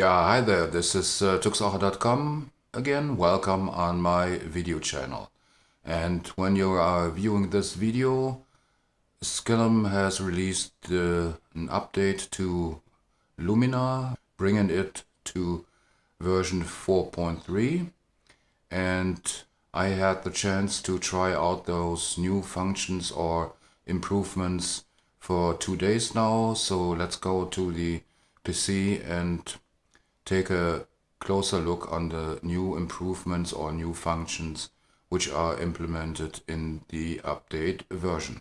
Yeah, hi there. This is tuxacher.com again. Welcome on my video channel. And when you are viewing this video, Skylum has released an update to Luminar, bringing it to version 4.3. And I had the chance to try out those new functions or improvements for 2 days now. So let's go to the PC and take a closer look on the new improvements or new functions which are implemented in the update version.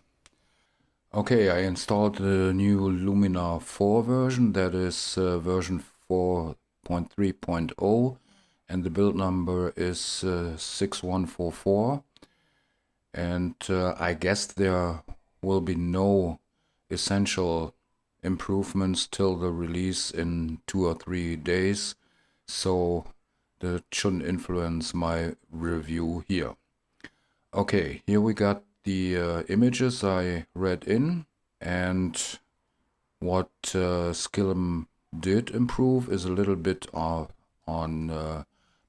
Okay, I installed the new Luminar 4 version, that is version 4.3.0, and the build number is 6144. And I guess there will be no essential improvements till the release in 2 or 3 days, so that shouldn't influence my review here. Okay, here we got the images I read in, and what Skylum did improve is a little bit on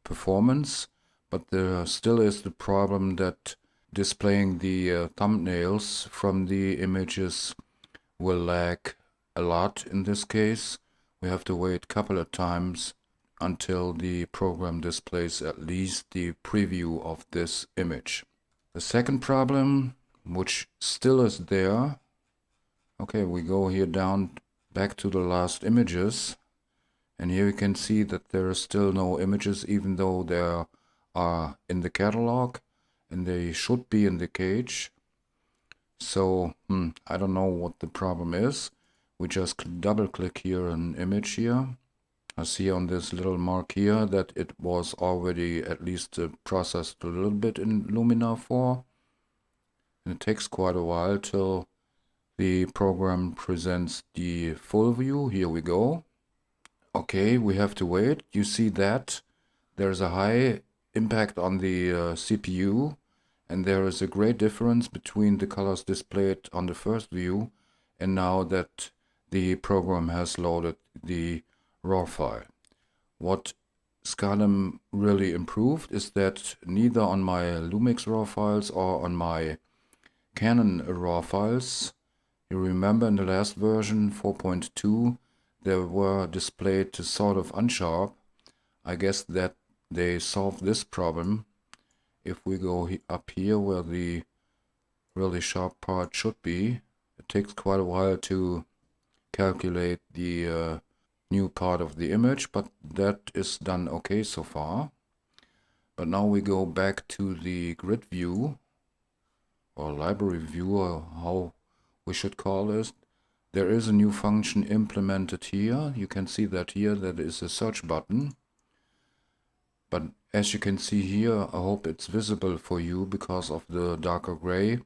performance, but there still is the problem that displaying the thumbnails from the images will lag a lot in this case. We have to wait a couple of times until the program displays at least the preview of this image. The second problem, which still is there, okay, we go here down back to the last images, and here you can see that there are still no images even though they are in the catalog and they should be in the cache. So I don't know what the problem is. We just double click here an image here. I see on this little mark here that it was already at least processed a little bit in Luminar 4. And it takes quite a while till the program presents the full view. Here we go. Okay, we have to wait. You see that there's a high impact on the CPU, and there is a great difference between the colors displayed on the first view and now that the program has loaded the RAW file. What Skylum really improved is that neither on my Lumix RAW files or on my Canon RAW files, you remember in the last version 4.2 they were displayed sort of unsharp. I guess that they solved this problem. If we go up here where the really sharp part should be, it takes quite a while to calculate the new part of the image, but that is done okay so far. But now we go back to the grid view or library view, or how we should call it. There is a new function implemented here. You can see that here that is a search button. But as you can see here, I hope it's visible for you because of the darker gray,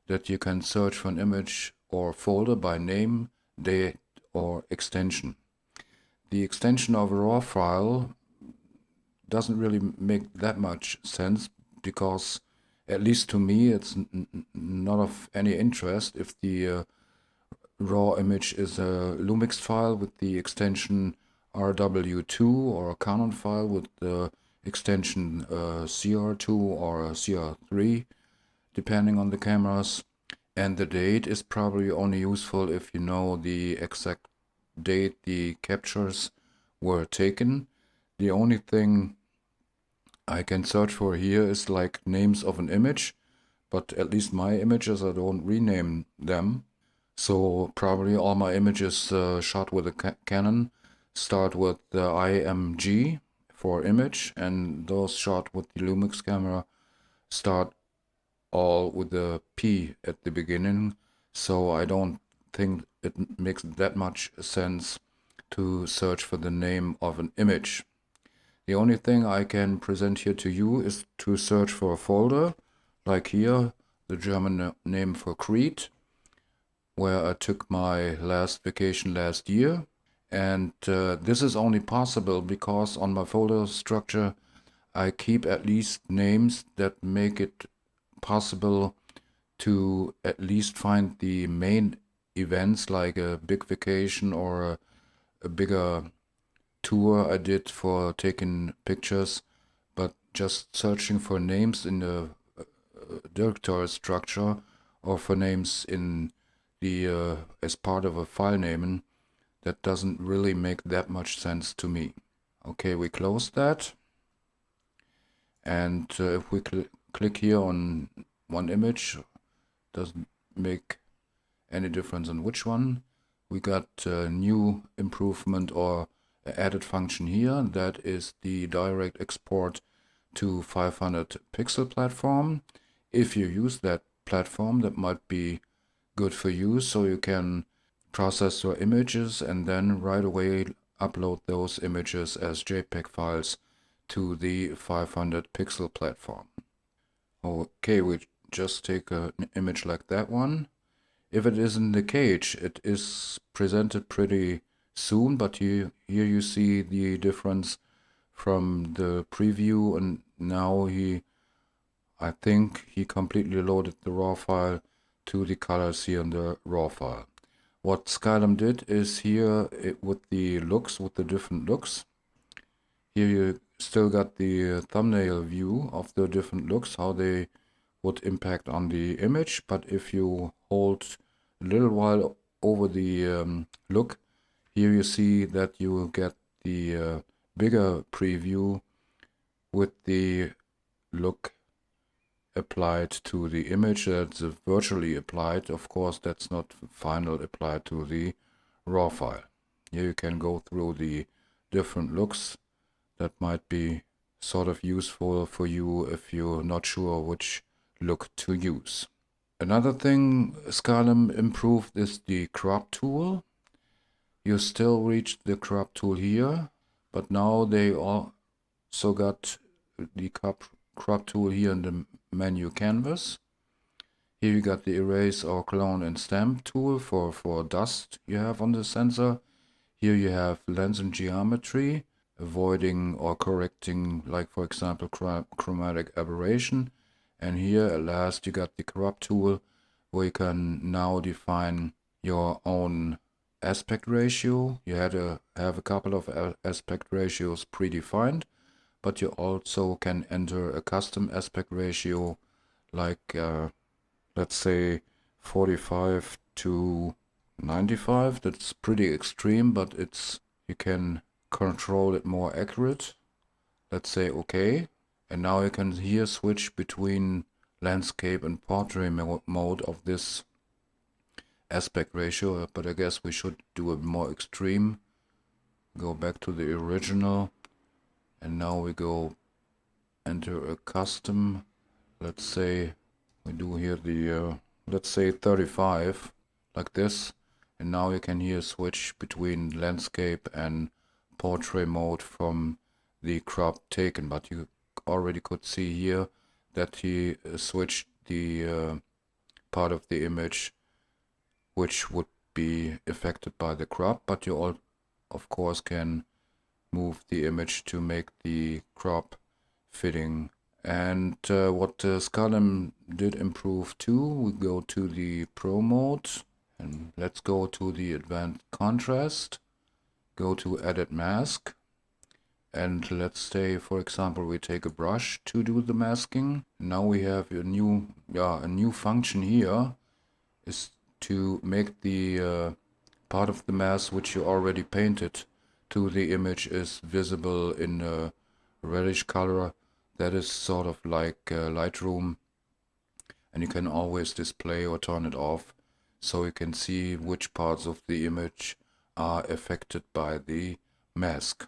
that you can search for an image or folder by name, date, or extension. The extension of a RAW file doesn't really make that much sense because, at least to me, it's not of any interest if the RAW image is a Lumix file with the extension RW2 or a Canon file with the extension CR2 or CR3, depending on the cameras. And the date is probably only useful if you know the exact date the captures were taken. The only thing I can search for here is like names of an image, but at least my images, I don't rename them. So probably all my images shot with a Canon start with the IMG for image, and those shot with the Lumix camera start all with the P at the beginning. So I don't think it makes that much sense to search for the name of an image. The only thing I can present here to you is to search for a folder, like here, the German name for Crete, where I took my last vacation last year. And this is only possible because on my folder structure I keep at least names that make it possible to at least find the main events, like a big vacation or a bigger tour I did for taking pictures, but just searching for names in the directory structure or for names in the as part of a file name, that doesn't really make that much sense to me. Okay, we close that, and if we click here on one image, doesn't make any difference on which one. We got a new improvement or added function here, that is the direct export to 500 pixel platform. If you use that platform, that might be good for you, so you can process your images and then right away upload those images as JPEG files to the 500 pixel platform. Okay, we just take an image like that one. If it is in the cage, it is presented pretty soon, but here you see the difference from the preview, and now I think he completely loaded the raw file to the colors here in the raw file. What Skylum did is here with the looks, with the different looks, here you still got the thumbnail view of the different looks, how they would impact on the image, but if you hold a little while over the look, here you see that you will get the bigger preview with the look applied to the image. That's virtually applied. Of course, that's not final applied to the raw file. Here you can go through the different looks. That might be sort of useful for you if you're not sure which look to use. Another thing Skylum improved is the crop tool. You still reach the crop tool here, but now they also got the crop tool here in the menu canvas. Here you got the erase or clone and stamp tool for dust you have on the sensor. Here you have lens and geometry, avoiding or correcting, like for example, chromatic aberration. And here at last you got the crop tool, where you can now define your own aspect ratio. You had to have a couple of aspect ratios predefined, but you also can enter a custom aspect ratio, like let's say 45 to 95. That's pretty extreme, but you can control it more accurate. Let's say okay, and now you can here switch between landscape and portrait mode of this aspect ratio, but I guess we should do a more extreme. Go back to the original, and now we go enter a custom. Let's say we do here the let's say 35, like this, and now you can here switch between landscape and portrait mode from the crop taken. But you already could see here that he switched the part of the image which would be affected by the crop, but you all of course can move the image to make the crop fitting. And what Skylum did improve too, we go to the Pro mode, and let's go to the advanced contrast, go to edit mask, and let's say for example we take a brush to do the masking. Now we have a new function here, is to make the part of the mask which you already painted to the image is visible in a reddish color. That is sort of like Lightroom, and you can always display or turn it off, so you can see which parts of the image are affected by the mask.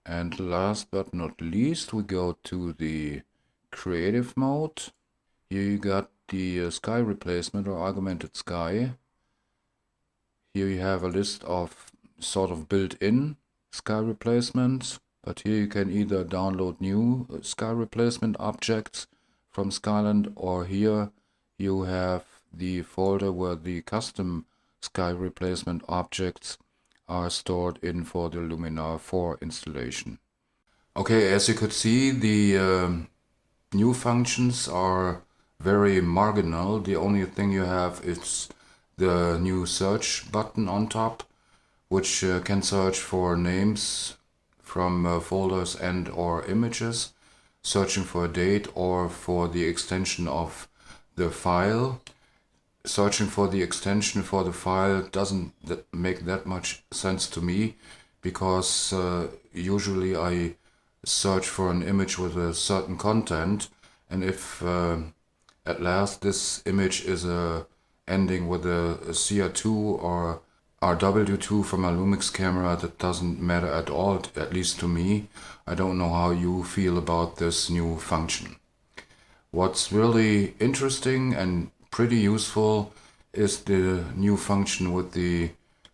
And last but not least, we go to the creative mode. Here you got the sky replacement or augmented sky. Here you have a list of sort of built-in sky replacements, but here you can either download new sky replacement objects from Skylum, or here you have the folder where the custom sky replacement objects are stored in for the Luminar 4 installation. Okay, as you could see, the new functions are very marginal. The only thing you have is the new search button on top, which can search for names from folders and or images, searching for a date or for the extension of the file. Searching for the extension for the file doesn't make that much sense to me, because usually I search for an image with a certain content, and if at last this image is ending with a CR2 or RW2 from a Lumix camera, that doesn't matter at all, at least to me. I don't know how you feel about this new function. What's really interesting and pretty useful is the new function with the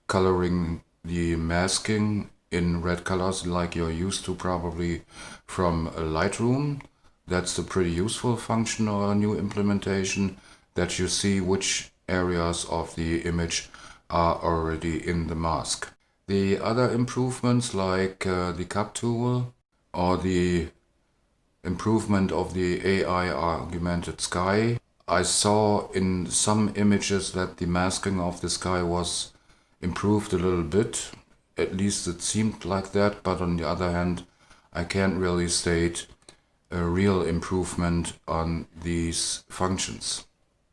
coloring the masking in red colors, like you're used to probably from Lightroom. That's a pretty useful function or a new implementation, that you see which areas of the image are already in the mask. The other improvements, like the cup tool or the improvement of the AI augmented sky, I saw in some images that the masking of the sky was improved a little bit. At least it seemed like that, but on the other hand, I can't really state a real improvement on these functions.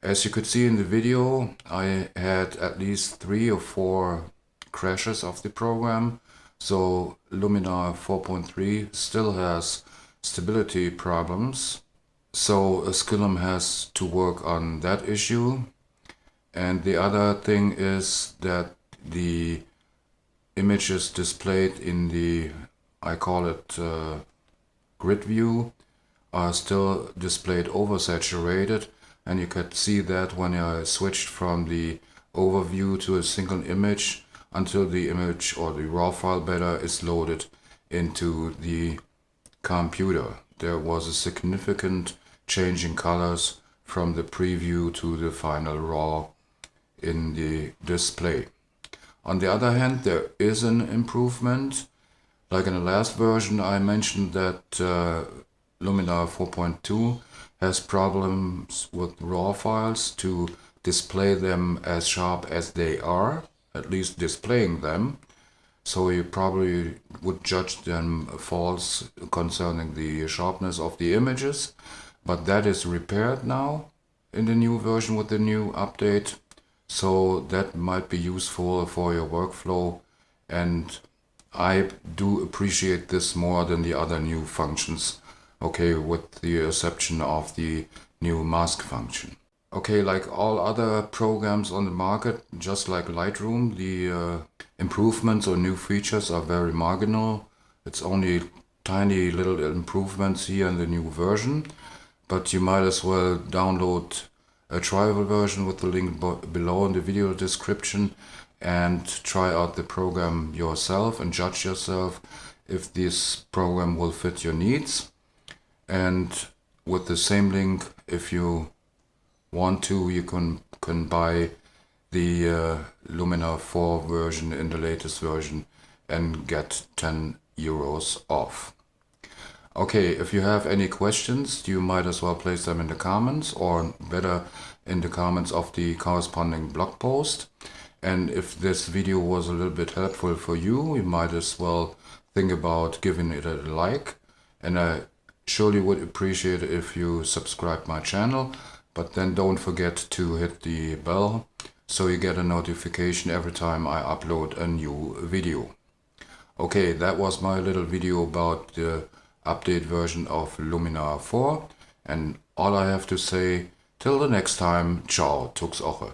As you could see in the video, I had at least 3 or 4 crashes of the program, so Luminar 4.3 still has stability problems. So Skylum has to work on that issue. And the other thing is that the images displayed in the, I call it grid view, are still displayed oversaturated, and you could see that when I switched from the overview to a single image until the image, or the raw file better, is loaded into the computer. There was a significant change in colors from the preview to the final raw in the display. On the other hand, there is an improvement. Like in the last version, I mentioned that Luminar 4.2 has problems with raw files to display them as sharp as they are, at least displaying them. So you probably would judge them false concerning the sharpness of the images. But that is repaired now in the new version with the new update. So that might be useful for your workflow. And I do appreciate this more than the other new functions. Okay, with the exception of the new mask function. Okay, like all other programs on the market, just like Lightroom, the improvements or new features are very marginal. It's only tiny little improvements here in the new version, but you might as well download a trial version with the link below in the video description and try out the program yourself and judge yourself if this program will fit your needs. And with the same link, if you want to, you can buy the Luminar 4 version in the latest version and get 10 euros off. Okay, if you have any questions, you might as well place them in the comments, or better, in the comments of the corresponding blog post. And if this video was a little bit helpful for you, you might as well think about giving it a like. And I surely would appreciate it if you subscribe my channel, but then don't forget to hit the bell so you get a notification every time I upload a new video. Okay, that was my little video about the update version of Luminar 4, and all I have to say, till the next time, ciao, Tux Oche.